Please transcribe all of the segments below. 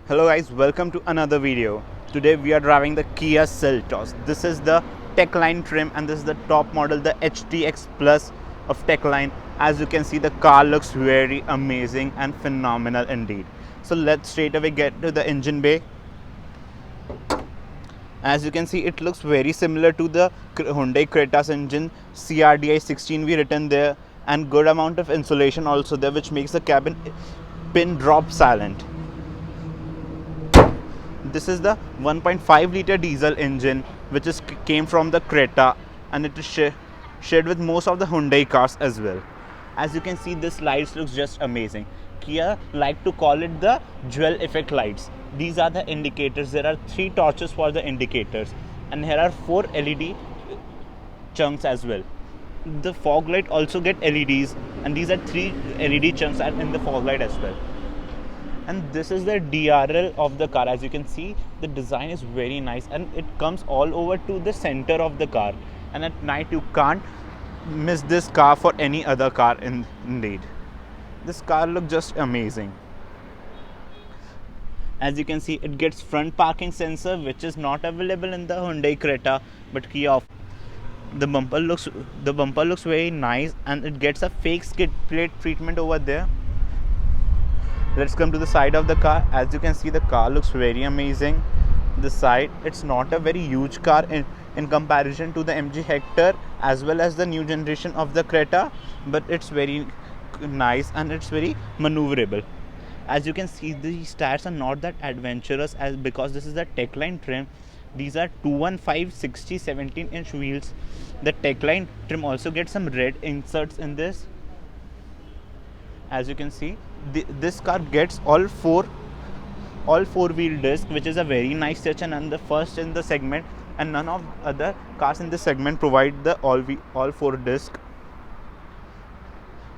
Hello guys, welcome to another video. Today we are driving the Kia Seltos. This is the Tech-Line trim and this is the top model, the HTX Plus of Tech-Line. As you can see, the car looks very amazing and phenomenal indeed. So let's straight away get to the engine bay. As you can see, it looks very similar to the Hyundai Creta's engine, CRDI 16V written there, and good amount of insulation also there, which makes the cabin pin drop silent. This is the 1.5 liter diesel engine which came from the Creta, and it is shared with most of the Hyundai cars as well. As you can see, this lights looks just amazing. Kia like to call it the jewel effect lights. These are the indicators. There are 3 torches for the indicators, and here are 4 LED chunks as well. The fog light also get LEDs, and these are 3 LED chunks in the fog light as well. And this is the DRL of the car. As you can see, the design is very nice and it comes all over to the center of the car, and at night you can't miss this car for any other car indeed. This car looks just amazing. As you can see, it gets front parking sensor, which is not available in the Hyundai Creta, but Kia. The bumper looks very nice, and it gets a fake skid plate treatment over there. Let's come to the side of the car. As you can see, the car looks very amazing. The side, it's not a very huge car in comparison to the MG Hector as well as the new generation of the Creta, but it's very nice and it's very maneuverable. As you can see, these tires are not that adventurous because this is the Tech-Line trim. These are 215 60 17-inch wheels. The Tech-Line trim also gets some red inserts in this. As you can see, this car gets all four wheel disc, which is a very nice touch, and the first in the segment, and none of other cars in this segment provide the all 4 disc.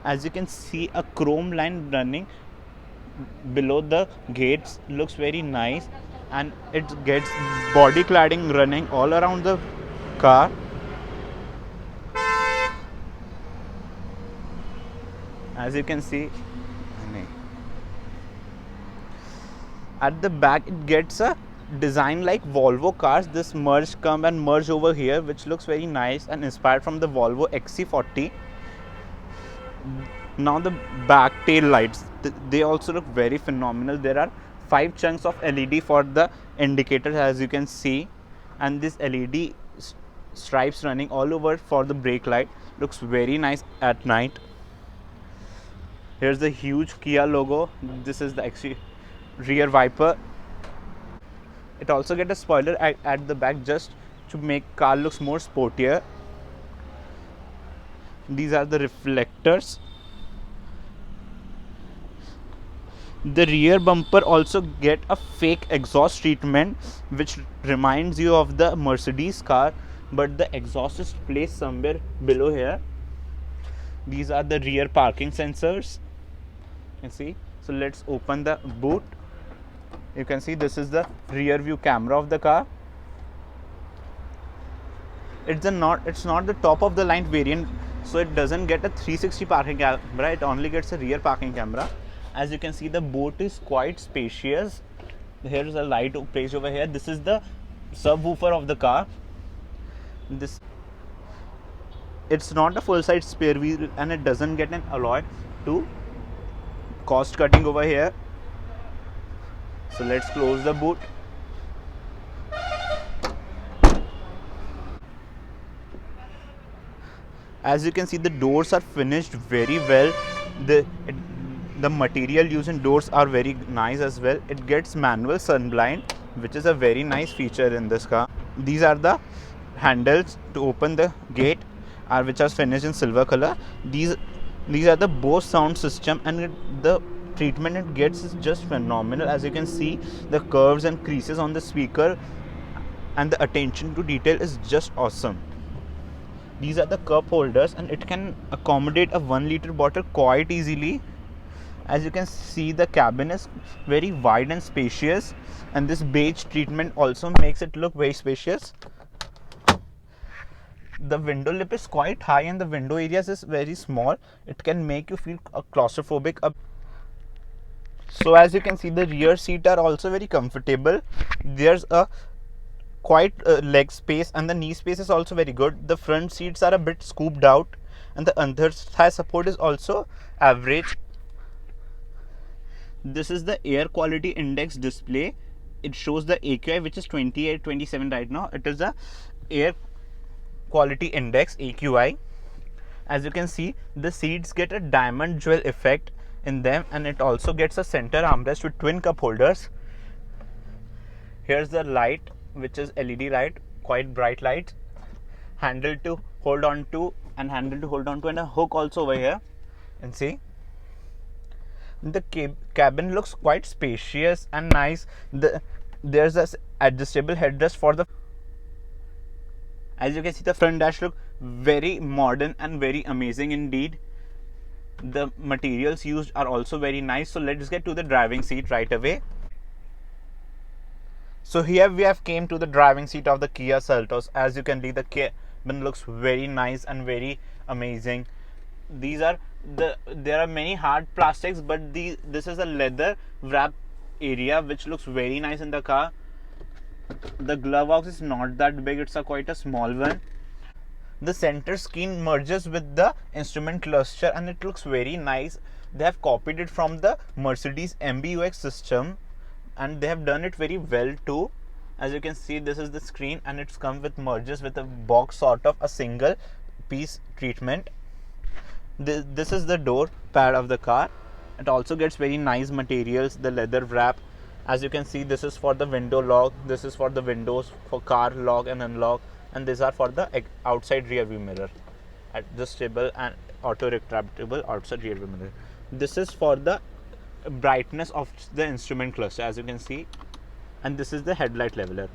As you can see, a chrome line running below the gates looks very nice, and it gets body cladding running all around the car. As you can see, at the back it gets a design like Volvo cars. This come and merge over here, which looks very nice and inspired from the Volvo XC40. Now the back tail lights, they also look very phenomenal. There are 5 chunks of LED for the indicators, as you can see, and this LED stripes running all over for the brake light looks very nice at night. Here's the huge Kia logo. This is the rear wiper. It also gets a spoiler at the back just to make car looks more sportier. These are the reflectors. The rear bumper also get a fake exhaust treatment, which reminds you of the Mercedes car, but the exhaust is placed somewhere below here. These are the rear parking sensors. You can see. So let's open the boot. You can see this is the rear view camera of the car. It's not the top of the line variant, so it doesn't get a 360 parking camera. It only gets a rear parking camera. As you can see, the boot is quite spacious. Here's a light placed over here. This is the subwoofer of the car. It's not a full size spare wheel, and it doesn't get an alloy to cost cutting over here. So let's close the boot. As you can see, the doors are finished very well. The material used in doors are very nice as well. It gets manual sunblind, which is a very nice feature in this car. These are the handles to open the gate, which are finished in silver color. These are the Bose sound system, and the treatment it gets is just phenomenal. As you can see, the curves and creases on the speaker and the attention to detail is just awesome. These are the cup holders, and it can accommodate a 1 liter bottle quite easily. As you can see, the cabin is very wide and spacious, and this beige treatment also makes it look very spacious. The window lip is quite high and the window areas is very small. It can make you feel claustrophobic. So as you can see, the rear seat are also very comfortable. There's a quite leg space, and the knee space is also very good. The front seats are a bit scooped out, and the under thigh support is also average. This is the air quality index display. It shows the AQI, which is 2827 right now. It is the air quality index, AQI. As you can see, the seats get a diamond jewel effect in them, and it also gets a center armrest with twin cup holders. Here's the light, which is LED light, quite bright light. Handle to hold on to, and a hook also over here. And see, the cabin looks quite spacious and nice. There's a adjustable headrest for the. As you can see, the front dash look very modern and very amazing indeed. The materials used are also very nice. So let's get to the driving seat right away. So here we have came to the driving seat of the Kia Seltos. As you can see, the cabin looks very nice and very amazing. There are many hard plastics, but this is a leather wrap area which looks very nice in the car. The glove box is not that big, it's quite a small one. The center screen merges with the instrument cluster and it looks very nice. They have copied it from the Mercedes MBUX system, and they have done it very well too. As you can see, this is the screen, and it's come with merges with a box, sort of a single piece treatment. This is the door pad of the car. It also gets very nice materials, the leather wrap. As you can see, this is for the window lock, this is for the windows for car lock and unlock, and these are for the outside rear view mirror, adjustable and auto retractable outside rear view mirror. This is for the brightness of the instrument cluster, as you can see, and this is the headlight leveler.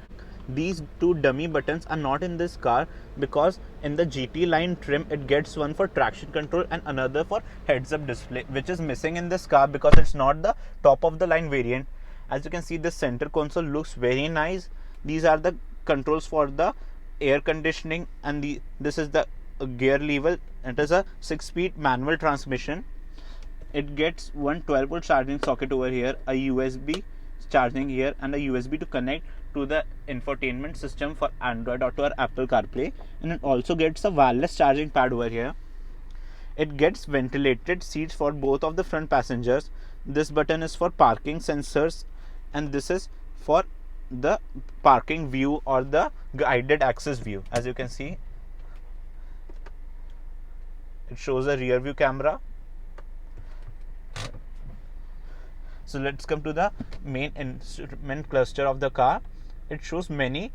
These two dummy buttons are not in this car because in the GT line trim it gets one for traction control and another for heads up display, which is missing in this car because it's not the top of the line variant. As you can see, the center console looks very nice. These are the controls for the air conditioning, and this is the gear lever. It is a 6-speed manual transmission. It gets one 12-volt charging socket over here, a USB charging here, and a USB to connect to the infotainment system for Android Auto or Apple CarPlay, and it also gets a wireless charging pad over here. It gets ventilated seats for both of the front passengers. This button is for parking sensors, and this is for the parking view or the guided access view. As you can see, it shows a rear view camera. So let's come to the main instrument cluster of the car. It shows many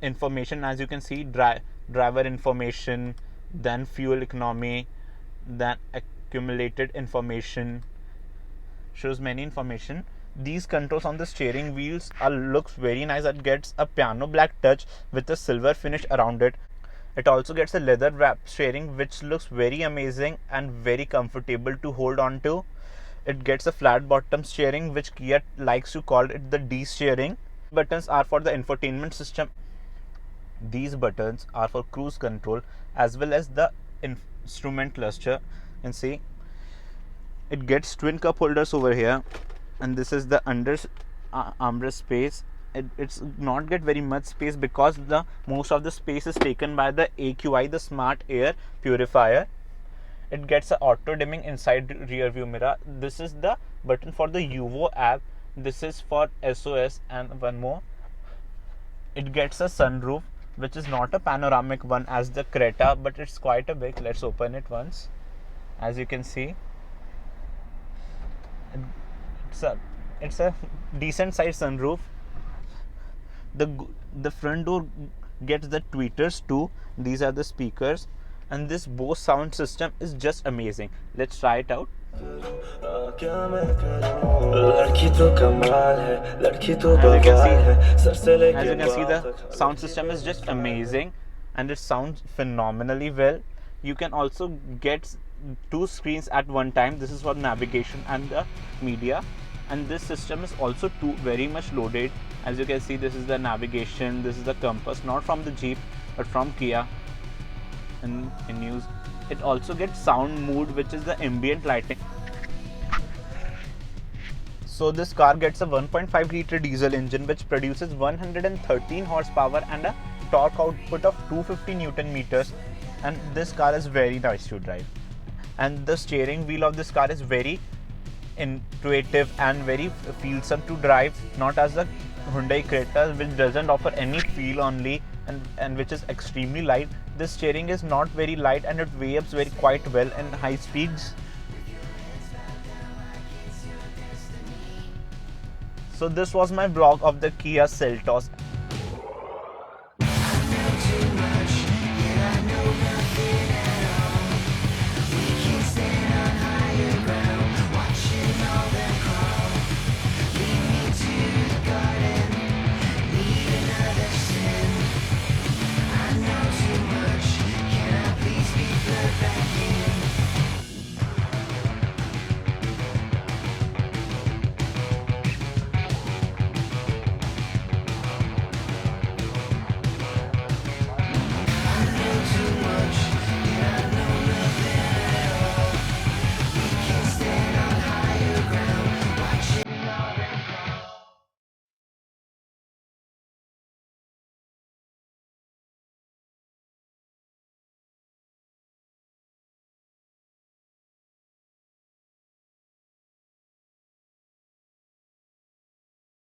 information. As you can see, driver information, then fuel economy, then accumulated information, shows many information. These controls on the steering wheels looks very nice. It gets a piano black touch with a silver finish around it. It also gets a leather wrap steering, which looks very amazing and very comfortable to hold on to. It gets a flat bottom steering, which Kia likes to call it the D steering. Buttons are for the infotainment system. These buttons are for cruise control as well as the instrument cluster. You can see it gets twin cup holders over here, and this is the under armrest space. It's not get very much space because the most of the space is taken by the AQI, the smart air purifier. It gets an auto dimming inside rear view mirror. This is the button for the UVO app. This is for SOS, and one more. It gets a sunroof, which is not a panoramic one as the Creta, but it's quite a big. Let's open it once. As you can see, it's a decent sized sunroof. The front door gets the tweeters too. These are the speakers, and this Bose sound system is just amazing. Let's try it out. As you can see, the sound system is just amazing and it sounds phenomenally well. You can also get 2 screens at one time. This is for navigation and the media, and this system is also very much loaded. As you can see, this is the navigation, this is the compass, not from the Jeep but from Kia in use. It also gets sound mode, which is the ambient lighting. So this car gets a 1.5 liter diesel engine which produces 113 horsepower and a torque output of 250 newton meters, and this car is very nice to drive. And the steering wheel of this car is very intuitive and very feelsome to drive, not as the Hyundai Creta, which doesn't offer any feel only and which is extremely light. This steering is not very light and it waves very quite well in high speeds. So this was my vlog of the Kia Seltos.